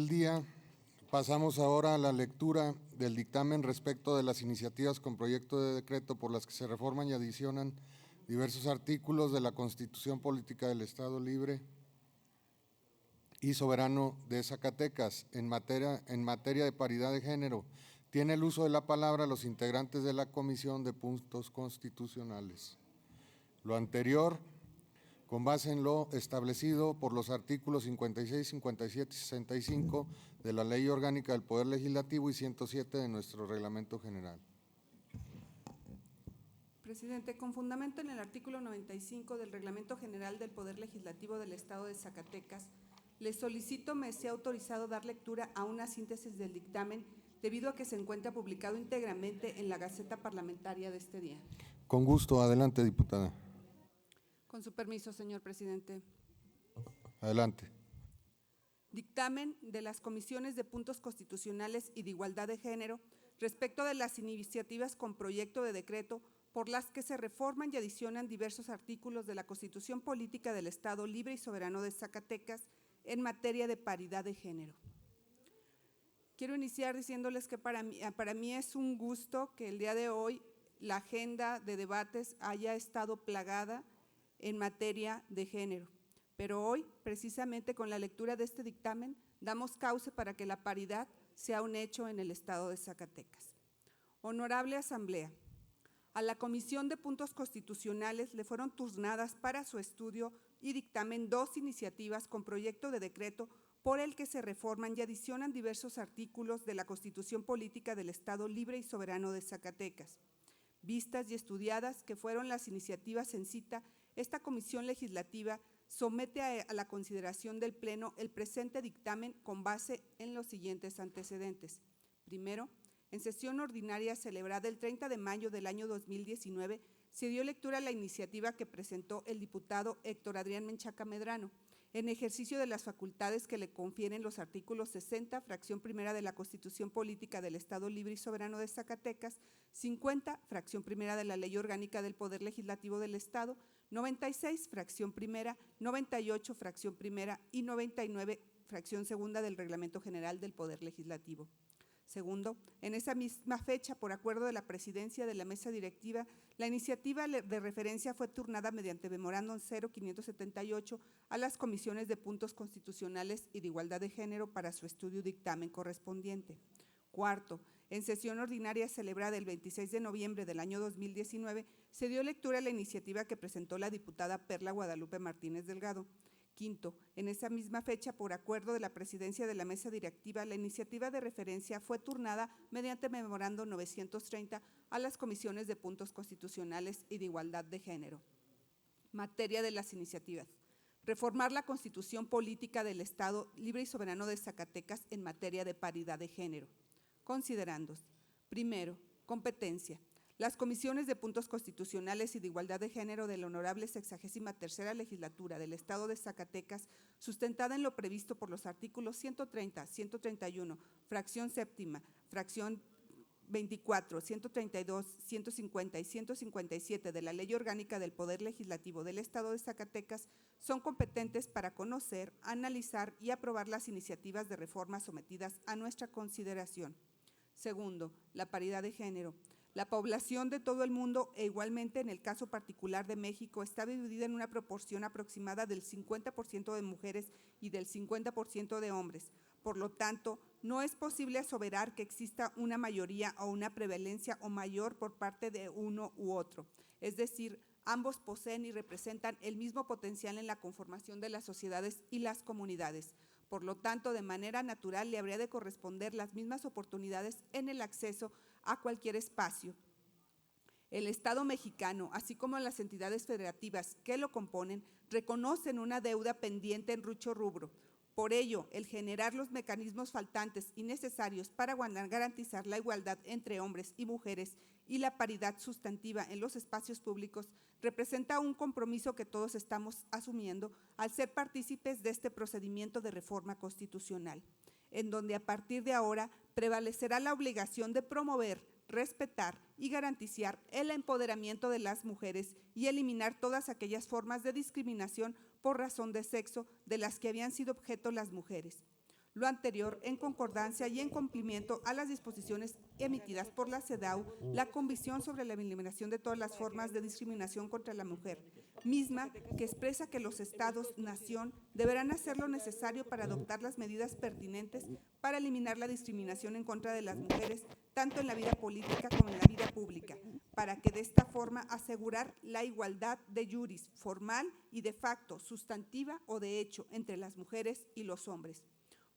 El día. Pasamos ahora a la lectura del dictamen respecto de las iniciativas con proyecto de decreto por las que se reforman y adicionan diversos artículos de la Constitución Política del Estado Libre y Soberano de Zacatecas en materia de paridad de género. Tiene el uso de la palabra los integrantes de la Comisión de Puntos Constitucionales. Lo anterior, con base en lo establecido por los artículos 56, 57 y 65 de la Ley Orgánica del Poder Legislativo y 107 de nuestro Reglamento General. Presidente, con fundamento en el artículo 95 del Reglamento General del Poder Legislativo del Estado de Zacatecas, le solicito me sea autorizado dar lectura a una síntesis del dictamen debido a que se encuentra publicado íntegramente en la Gaceta Parlamentaria de este día. Con gusto. Adelante, diputada. Con su permiso, señor presidente. Adelante. Dictamen de las Comisiones de Puntos Constitucionales y de Igualdad de Género respecto de las iniciativas con proyecto de decreto por las que se reforman y adicionan diversos artículos de la Constitución Política del Estado Libre y Soberano de Zacatecas en materia de paridad de género. Quiero iniciar diciéndoles que para mí es un gusto que el día de hoy la agenda de debates haya estado plagada en materia de género. Pero hoy, precisamente con la lectura de este dictamen, damos cauce para que la paridad sea un hecho en el Estado de Zacatecas. Honorable Asamblea, a la Comisión de Puntos Constitucionales le fueron turnadas para su estudio y dictamen dos iniciativas con proyecto de decreto por el que se reforman y adicionan diversos artículos de la Constitución Política del Estado Libre y Soberano de Zacatecas. Vistas y estudiadas que fueron las iniciativas en cita, esta Comisión Legislativa somete a la consideración del Pleno el presente dictamen con base en los siguientes antecedentes. Primero, en sesión ordinaria celebrada el 30 de mayo del año 2019, se dio lectura a la iniciativa que presentó el diputado Héctor Adrián Menchaca Medrano, en ejercicio de las facultades que le confieren los artículos 60, fracción primera de la Constitución Política del Estado Libre y Soberano de Zacatecas, 50, fracción primera de la Ley Orgánica del Poder Legislativo del Estado, 96, fracción primera, 98, fracción primera y 99, fracción segunda del Reglamento General del Poder Legislativo. Segundo, en esa misma fecha, por acuerdo de la presidencia de la mesa directiva, la iniciativa de referencia fue turnada mediante memorándum 0578 a las comisiones de puntos constitucionales y de igualdad de género para su estudio y dictamen correspondiente. Cuarto, en sesión ordinaria celebrada el 26 de noviembre del año 2019, se dio lectura a la iniciativa que presentó la diputada Perla Guadalupe Martínez Delgado. Quinto, en esa misma fecha, por acuerdo de la presidencia de la mesa directiva, la iniciativa de referencia fue turnada mediante memorando 930 a las comisiones de puntos constitucionales y de igualdad de género. Materia de las iniciativas. Reformar la Constitución Política del Estado Libre y Soberano de Zacatecas en materia de paridad de género. Considerandos. Primero, competencia. Las comisiones de puntos constitucionales y de igualdad de género de la honorable 63ª legislatura del Estado de Zacatecas, sustentada en lo previsto por los artículos 130, 131, fracción séptima, fracción 24, 132, 150 y 157 de la Ley Orgánica del Poder Legislativo del Estado de Zacatecas, son competentes para conocer, analizar y aprobar las iniciativas de reforma sometidas a nuestra consideración. Segundo, la paridad de género. La población de todo el mundo e igualmente en el caso particular de México está dividida en una proporción aproximada del 50% de mujeres y del 50% de hombres. Por lo tanto, no es posible aseverar que exista una mayoría o una prevalencia o mayor por parte de uno u otro. Es decir, ambos poseen y representan el mismo potencial en la conformación de las sociedades y las comunidades. Por lo tanto, de manera natural le habría de corresponder las mismas oportunidades en el acceso a cualquier espacio. El Estado mexicano, así como las entidades federativas que lo componen, reconocen una deuda pendiente en dicho rubro. Por ello, el generar los mecanismos faltantes y necesarios para garantizar la igualdad entre hombres y mujeres y la paridad sustantiva en los espacios públicos representa un compromiso que todos estamos asumiendo al ser partícipes de este procedimiento de reforma constitucional, en donde a partir de ahora prevalecerá la obligación de promover, respetar y garantizar el empoderamiento de las mujeres y eliminar todas aquellas formas de discriminación por razón de sexo de las que habían sido objeto las mujeres. Lo anterior en concordancia y en cumplimiento a las disposiciones emitidas por la CEDAW, la Convención sobre la Eliminación de todas las formas de discriminación contra la mujer, misma que expresa que los estados-nación deberán hacer lo necesario para adoptar las medidas pertinentes para eliminar la discriminación en contra de las mujeres, tanto en la vida política como en la vida pública, para que de esta forma asegurar la igualdad de iuris, formal y de facto, sustantiva o de hecho, entre las mujeres y los hombres.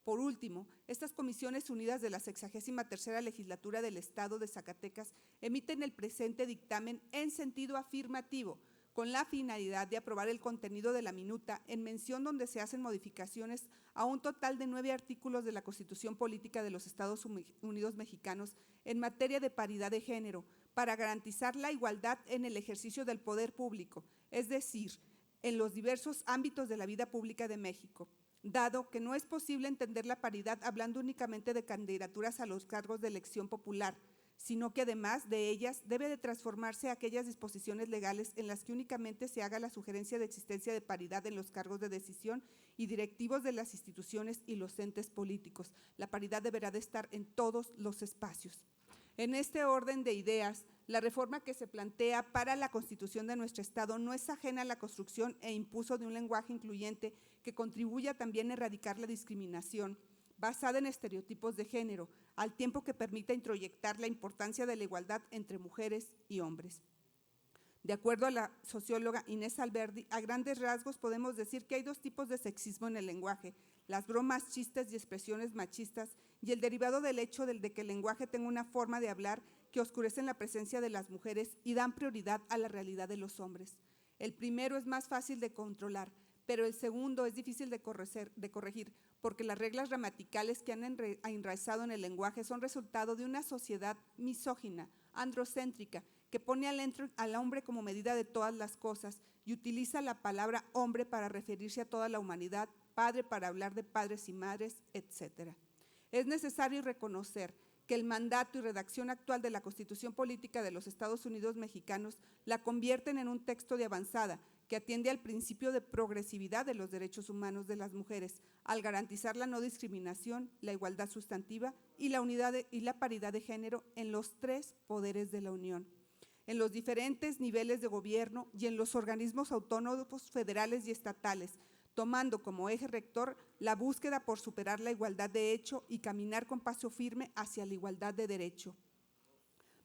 Por último, estas Comisiones Unidas de la 63ª Legislatura del Estado de Zacatecas emiten el presente dictamen en sentido afirmativo, con la finalidad de aprobar el contenido de la minuta en mención donde se hacen modificaciones a un total de 9 artículos de la Constitución Política de los Estados Unidos Mexicanos en materia de paridad de género, para garantizar la igualdad en el ejercicio del poder público, es decir, en los diversos ámbitos de la vida pública de México, dado que no es posible entender la paridad hablando únicamente de candidaturas a los cargos de elección popular, sino que además de ellas debe de transformarse a aquellas disposiciones legales en las que únicamente se haga la sugerencia de existencia de paridad en los cargos de decisión y directivos de las instituciones y los entes políticos. La paridad deberá de estar en todos los espacios. En este orden de ideas, la reforma que se plantea para la Constitución de nuestro Estado no es ajena a la construcción e impulso de un lenguaje incluyente que contribuya también a erradicar la discriminación basada en estereotipos de género, al tiempo que permita introyectar la importancia de la igualdad entre mujeres y hombres. De acuerdo a la socióloga Inés Alberdi, a grandes rasgos podemos decir que hay 2 tipos de sexismo en el lenguaje: las bromas, chistes y expresiones machistas, y el derivado del hecho de que el lenguaje tenga una forma de hablar que oscurecen la presencia de las mujeres y dan prioridad a la realidad de los hombres. El primero es más fácil de controlar, pero el segundo es difícil de corregir, porque las reglas gramaticales que han enraizado en el lenguaje son resultado de una sociedad misógina, androcéntrica, que pone al hombre como medida de todas las cosas y utiliza la palabra hombre para referirse a toda la humanidad, padre para hablar de padres y madres, etc. Es necesario reconocer que el mandato y redacción actual de la Constitución Política de los Estados Unidos Mexicanos la convierten en un texto de avanzada que atiende al principio de progresividad de los derechos humanos de las mujeres, al garantizar la no discriminación, la igualdad sustantiva y la unidad y la paridad de género en los 3 poderes de la Unión, en los diferentes niveles de gobierno y en los organismos autónomos federales y estatales, tomando como eje rector la búsqueda por superar la igualdad de hecho y caminar con paso firme hacia la igualdad de derecho.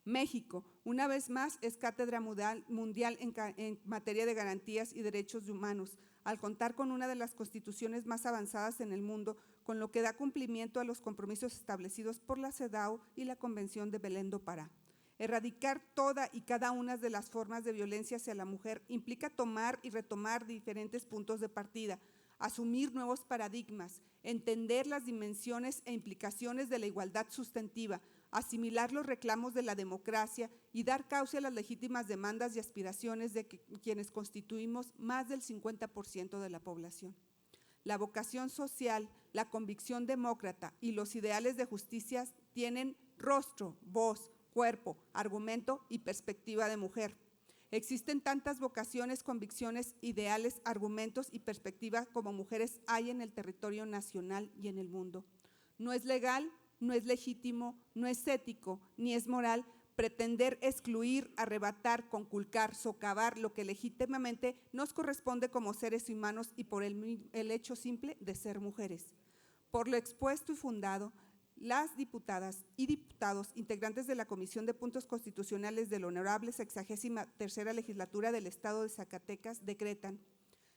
México, una vez más, es cátedra mundial en materia de garantías y derechos humanos, al contar con una de las constituciones más avanzadas en el mundo, con lo que da cumplimiento a los compromisos establecidos por la CEDAW y la Convención de Belén do Pará. Erradicar toda y cada una de las formas de violencia hacia la mujer implica tomar y retomar diferentes puntos de partida, asumir nuevos paradigmas, entender las dimensiones e implicaciones de la igualdad sustantiva, asimilar los reclamos de la democracia y dar cauce a las legítimas demandas y aspiraciones de quienes constituimos más del 50% de la población. La vocación social, la convicción demócrata y los ideales de justicia tienen rostro, voz, cuerpo, argumento y perspectiva de mujer. Existen tantas vocaciones, convicciones, ideales, argumentos y perspectivas como mujeres hay en el territorio nacional y en el mundo. No es legal, no es legítimo, no es ético, ni es moral pretender excluir, arrebatar, conculcar, socavar lo que legítimamente nos corresponde como seres humanos y por el hecho simple de ser mujeres. Por lo expuesto y fundado, las diputadas y diputados integrantes de la Comisión de Puntos Constitucionales de la Honorable 63ª Legislatura del Estado de Zacatecas decretan: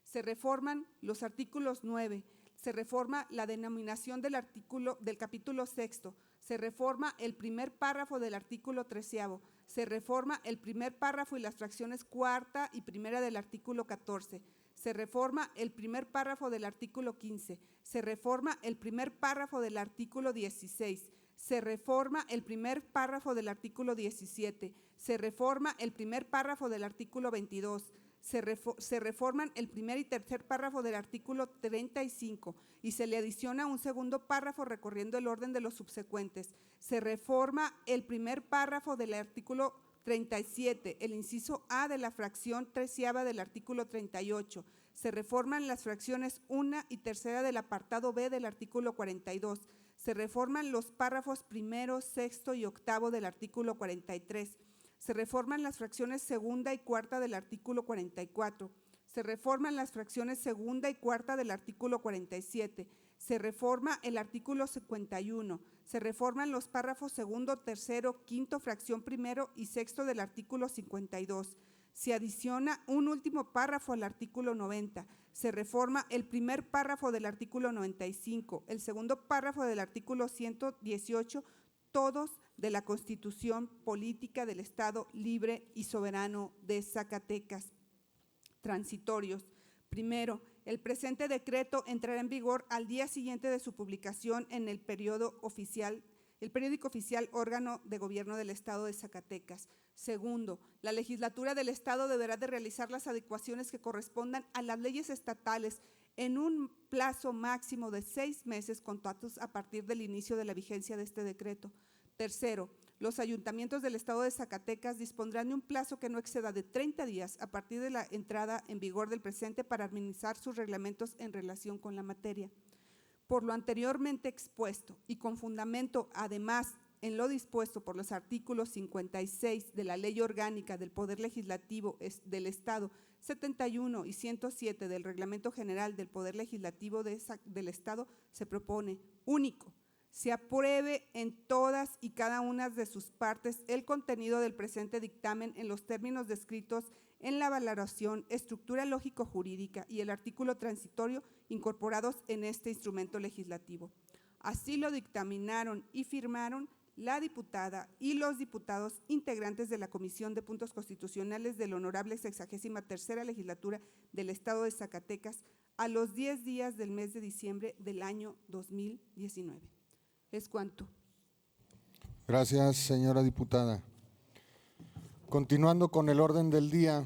se reforman los artículos 9, se reforma la denominación del capítulo 6, se reforma el primer párrafo del artículo 13, se reforma el primer párrafo y las fracciones 4ª y 1ª del artículo 14, se reforma el primer párrafo del artículo 15, se reforma el primer párrafo del artículo 16, se reforma el primer párrafo del artículo 17, se reforma el primer párrafo del artículo 22, se reforman el primer y tercer párrafo del artículo 35 y se le adiciona un segundo párrafo recorriendo el orden de los subsecuentes. Se reforma el primer párrafo del artículo 37, el inciso A de la fracción 13ª del artículo 38. Se reforman las fracciones 1 y 3 del apartado B del artículo 42. Se reforman los párrafos 1, 6 y 8 del artículo 43. Se reforman las fracciones 2 y 4 del artículo 44. Se reforman las fracciones 2 y 4 del artículo 47. Se reforma el artículo 51. Se reforman los párrafos 2, 3, 5, fracción 1 y 6 del artículo 52. Se adiciona un último párrafo al artículo 90. Se reforma el primer párrafo del artículo 95, el segundo párrafo del artículo 118, todos de la Constitución Política del Estado Libre y Soberano de Zacatecas. Transitorios. Primero, el presente decreto entrará en vigor al día siguiente de su publicación en el periódico oficial órgano de gobierno del Estado de Zacatecas. Segundo, la legislatura del Estado deberá de realizar las adecuaciones que correspondan a las leyes estatales en un plazo máximo de 6 meses contados a partir del inicio de la vigencia de este decreto. Tercero, los ayuntamientos del Estado de Zacatecas dispondrán de un plazo que no exceda de 30 días a partir de la entrada en vigor del presente para armonizar sus reglamentos en relación con la materia. Por lo anteriormente expuesto y con fundamento además en lo dispuesto por los artículos 56 de la Ley Orgánica del Poder Legislativo del Estado, 71 y 107 del Reglamento General del Poder Legislativo del Estado, se propone, único, se apruebe en todas y cada una de sus partes el contenido del presente dictamen en los términos descritos en la valoración, estructura lógico-jurídica y el artículo transitorio incorporados en este instrumento legislativo. Así lo dictaminaron y firmaron la diputada y los diputados integrantes de la Comisión de Puntos Constitucionales de la Honorable 63ª Legislatura del Estado de Zacatecas a los 10 días del mes de diciembre del año 2019. Es cuanto. Gracias, señora diputada. Continuando con el orden del día,